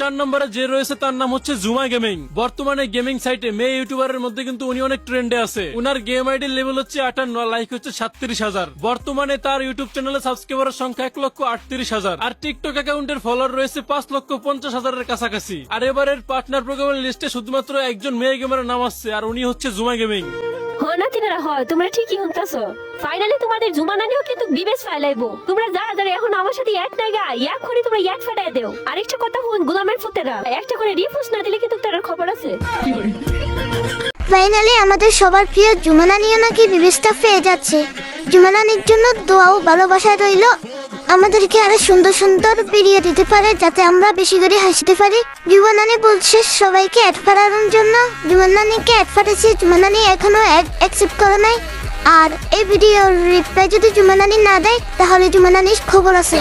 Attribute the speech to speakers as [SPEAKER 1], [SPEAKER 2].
[SPEAKER 1] 4 নম্বরে যে রয়েছে তার নাম হচ্ছে জুমা গেমিং। বর্তমানে গেমিং সাইটে মেয়ে ইউটিউবারের মধ্যে কিন্তু উনি অনেক ট্রেন্ডে আছে। উনার গেম আইডির লেভেল হচ্ছে 58, লাইক হচ্ছে 37,000। বর্তমানে তার ইউটিউব চ্যানেলে সাবস্ক্রাইবারের সংখ্যা 1,38,000 আর টিকটক অ্যাকাউন্টের ফলোয়ার রয়েছে 5,50,000 কাছাকাছি। আর এবারের পার্টনার প্রোগ্রামের লিস্টে শুধুমাত্র একজন মেয়ে গেমারের নাম আসছে, আর উনি হচ্ছে জুমা গেমিং।
[SPEAKER 2] না তিনারা হয় তোমরা ঠিকই শুনতেছো। ফাইনালি তোমাদের জুমানানিও কিন্তু বিবেচ ফাইলাইবো। তোমরা যারা যারা এখন আমার সাথে এক নাগা এক করে তোমরা এক ফাটাই দেও। আরেকটা কথা শুন গোলামের ফুতেরা, একটা করে রিপোস্ট না দিলে কিন্তু তার খবর আছে।
[SPEAKER 3] ফাইনালি আমাদের সবার প্রিয় জুমানানিও নাকি বিবেচটা পেয়ে যাচ্ছে। জুমানানির জন্য দোয়া ও ভালোবাসা রইল। আমাদেরকে আরো সুন্দর সুন্দর ভিডিও দিতে পারে যাতে আমরা বেশি করে হাসতে পারি। জুমানানি বলছে সবাইকে অ্যাড পাঠানোর জন্য। জুমানানিকে অ্যাড পাঠাচ্ছে, জুমানানি এখনো অ্যাকসেপ্ট করে নাই। আর এই ভিডিওর রিপ্লাই যদি জুমানানি না দেয় তাহলে জুমানানির খবর আছে।